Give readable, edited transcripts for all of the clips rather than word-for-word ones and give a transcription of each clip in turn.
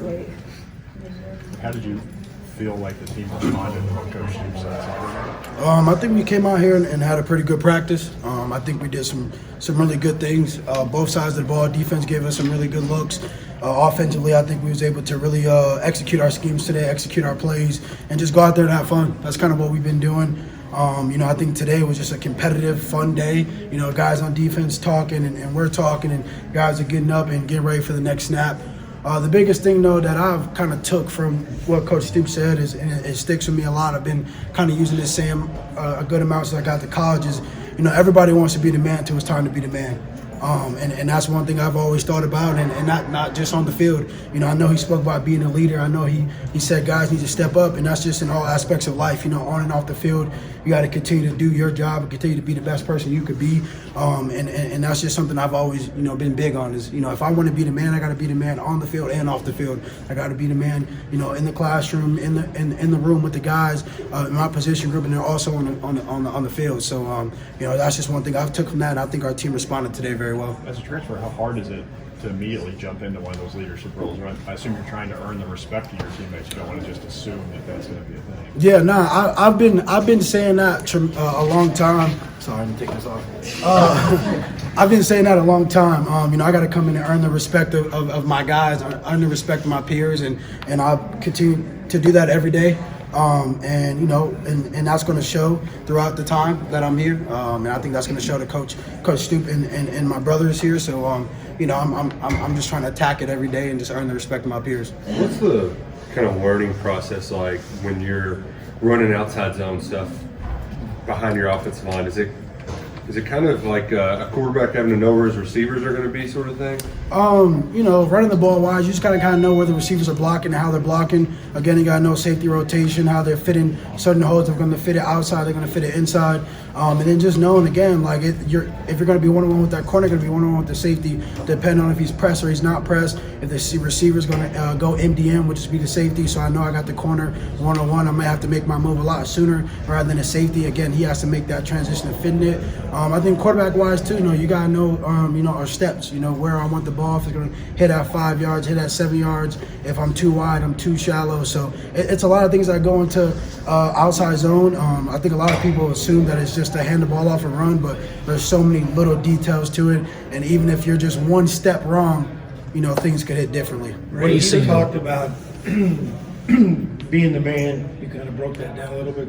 weight. How did you feel like the team responded to what Coach Stoops said Saturday? I think we came out here and had a pretty good practice. I think we did some really good things. Both sides of the ball, defense gave us some really good looks. Offensively, I think we was able to really execute our schemes today, execute our plays, and just go out there and have fun. That's kind of what we've been doing. I think today was just a competitive, fun day. Guys on defense talking and we're talking, and guys are getting up and getting ready for the next snap. The biggest thing, though, that I've kind of took from what Coach Stoops said is, and it sticks with me a lot, I've been kind of using this saying a good amount since I got to college, is, everybody wants to be the man until it's time to be the man. And that's one thing I've always thought about, and not just on the field. I know he spoke about being a leader. I know he said guys need to step up, and that's just in all aspects of life. On and off the field, you got to continue to do your job and continue to be the best person you could be. And that's just something I've always been big on. Is if I want to be the man, I got to be the man on the field and off the field. I got to be the man in the classroom, in the room with the guys, in my position group, and then also on the field. So that's just one thing I've took from that, and I think our team responded today very well. As a transfer, how hard is it to immediately jump into one of those leadership roles? I assume you're trying to earn the respect of your teammates. You don't want to just assume that that's going to be a thing. Yeah, I've been saying that a long time. Sorry, I'm taking this off. I've been saying that a long time. I got to come in and earn the respect of my guys, earn the respect of my peers, and I continue to do that every day. And that's going to show throughout the time that I'm here. And I think that's going to show to Coach Stoop and my brothers here. So, I'm just trying to attack it every day and just earn the respect of my peers. What's the kind of learning process like when you're running outside zone stuff behind your offensive line? Is it kind of like a quarterback having to know where his receivers are going to be, sort of thing? Running the ball wise, you just gotta kind of know where the receivers are blocking and how they're blocking. Again, you gotta know safety rotation, how they're fitting certain holes. They're going to fit it outside, they're going to fit it inside, and then just knowing again, like if you're going to be one-on-one with that corner, going to be one-on-one with the safety, depending on if he's pressed or he's not pressed. If the receiver's going to go MDM, which is be the safety, so I know I got the corner one-on-one. I might have to make my move a lot sooner rather than a safety. Again, he has to make that transition and fit it. I think quarterback-wise too, you gotta know, our steps. Where I want the ball. If it's going to hit at 5 yards, hit at 7 yards. If I'm too wide, I'm too shallow. So it's a lot of things that go into outside zone. I think a lot of people assume that it's just to hand the ball off and run, but there's so many little details to it. And even if you're just one step wrong, things could hit differently. Ray, you talked about being the man. You kind of broke that down a little bit.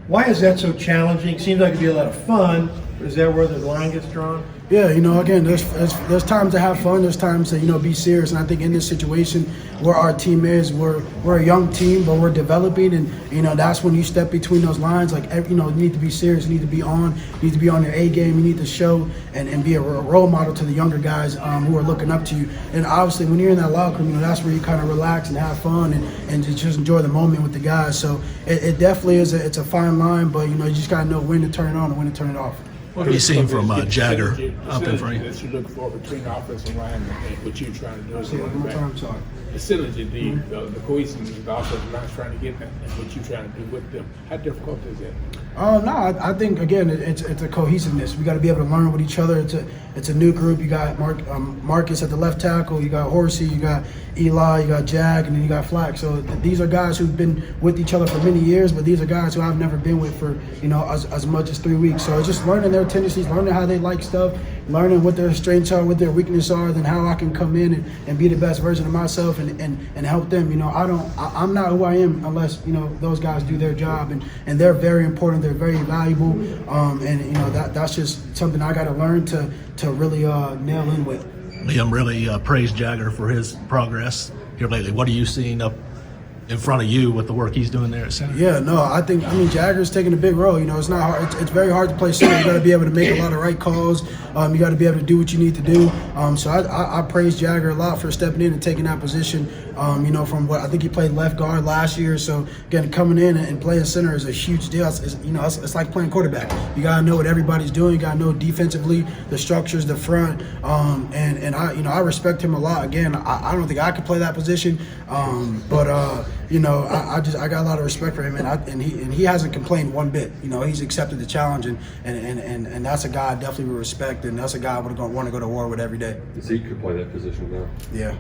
Why is that so challenging? Seems like it'd be a lot of fun, but is that where the line gets drawn? Yeah, again, there's times to have fun. There's times to be serious. And I think in this situation, where our team is, we're a young team, but we're developing, and that's when you step between those lines. Like you need to be serious. You need to be on. You need to be on your A game. You need to show and be a role model to the younger guys who are looking up to you. And obviously, when you're in that locker room, that's where you kind of relax and have fun and just enjoy the moment with the guys. So it definitely is. It's a fine line, but you just gotta know when to turn it on and when to turn it off. What have you seen from Jagger up in front? That you look for between the offensive line and what you're trying to do. Sorry. The synergy, the cohesiveness of the offensive line is trying to get that, and what you're trying to do with them. How difficult is that? I think again it's a cohesiveness. We got to be able to learn with each other. It's a new group. You got Marcus at the left tackle. You got Horsey. You got Eli. You got Jag, and then you got Flack. So these are guys who've been with each other for many years, but these are guys who I've never been with for as much as 3 weeks. So it's just learning their tendencies, learning how they like stuff, learning what their strengths are, what their weaknesses are, then how I can come in and be the best version of myself and help them. I'm not who I am unless those guys do their job, and they're very important. They're very valuable, and that's just something I got to learn to really nail in with. Liam really praised Jagger for his progress here lately. What are you seeing up in front of you with the work he's doing there at center? Yeah, no, I mean, Jagger's taking a big role. It's not hard. It's very hard to play center. You got to be able to make a lot of right calls. You got to be able to do what you need to do. So I praise Jagger a lot for stepping in and taking that position. From what I think he played left guard last year. So again, coming in and playing center is a huge deal. It's like playing quarterback. You got to know what everybody's doing. You got to know defensively the structures, the front, and I respect him a lot. Again, I don't think I could play that position, but you know, I got a lot of respect for him, and he hasn't complained one bit. You know, he's accepted the challenge, and that's a guy I definitely would respect, and that's a guy I would want to go to war with every day. Zeke could play that position now. Yeah.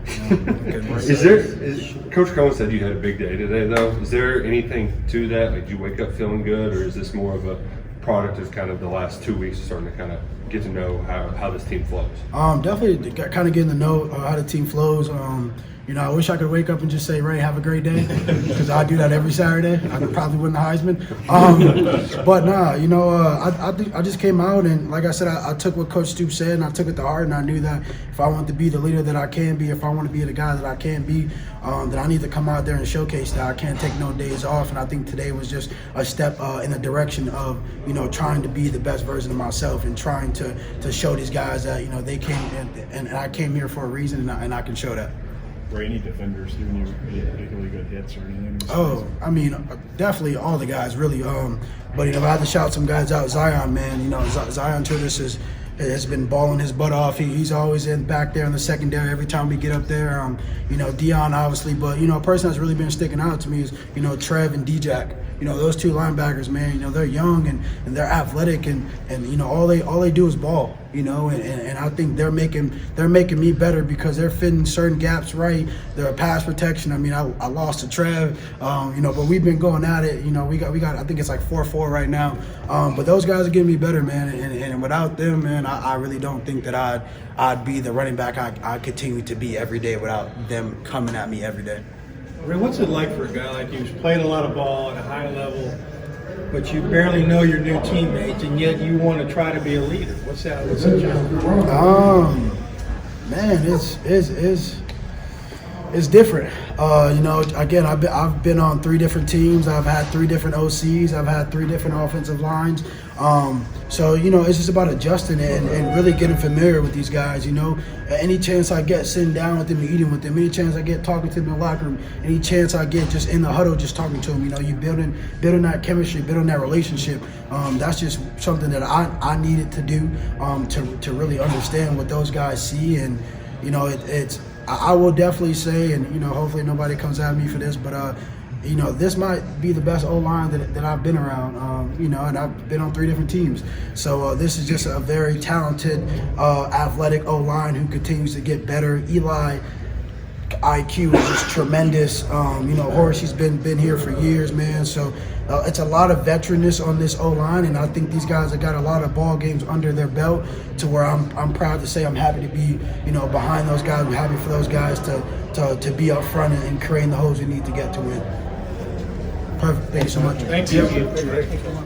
Coach Cohen said you had a big day today, though. Is there anything to that? Like, did you wake up feeling good, or is this more of a product of kind of the last 2 weeks starting to kind of get to know how this team flows? Definitely kind of getting to know how the team flows. You know, I wish I could wake up and just say, Ray, have a great day, because I do that every Saturday. I could probably win the Heisman. But nah, you know, I just came out, and like I said, I took what Coach Stoops said, and I took it to heart, and I knew that if I want to be the leader that I can be, if I want to be the guy that I can be, that I need to come out there and showcase that I can't take no days off. And I think today was just a step in the direction of, you know, trying to be the best version of myself and trying to show these guys that, you know, they came and I came here for a reason, and I can show that. Were any defenders giving you any particularly good hits or anything? Oh, I mean, definitely all the guys, really. But, you know, I had to shout some guys out. Zion, man, you know, Zion Tudas has been balling his butt off. He's always in back there in the secondary every time we get up there. You know, Dion, obviously. But, you know, a person that's really been sticking out to me is, you know, Trev and D-Jack. You know, those two linebackers, man, you know, they're young and they're athletic and you know, all they do is ball, you know, and I think they're making me better because they're fitting certain gaps right. They're a pass protection. I mean, I lost to Trev, you know, but we've been going at it. You know, we got I think it's like 4-4 right now. But those guys are getting me better, man, and without them, man, I really don't think that I'd be the running back I continue to be every day without them coming at me every day. Ray, what's it like for a guy like you who's played a lot of ball at a high level, but you barely know your new teammates, and yet you want to try to be a leader? What's that challenge? Man, it's different. You know, again, I've been on 3 different teams. I've had 3 different OCs. I've had 3 different offensive lines. So, you know, it's just about adjusting it and really getting familiar with these guys, you know. Any chance I get sitting down with them and eating with them, any chance I get talking to them in the locker room, any chance I get just in the huddle just talking to them, you know, you building that chemistry, building that relationship. That's just something that I needed to do to really understand what those guys see. And, you know, I will definitely say, and, you know, hopefully nobody comes at me for this, but, you know, this might be the best O-line that I've been around, you know, and I've been on 3 different teams. So this is just a very talented, athletic O-line who continues to get better. Eli IQ is just tremendous. You know, Horace, he's been here for years, man. So it's a lot of veteranness on this O-line, and I think these guys have got a lot of ball games under their belt to where I'm proud to say I'm happy to be, you know, behind those guys. I'm happy for those guys to be up front and creating the holes we need to get to win. Perfect. Thank you so much. Thank you.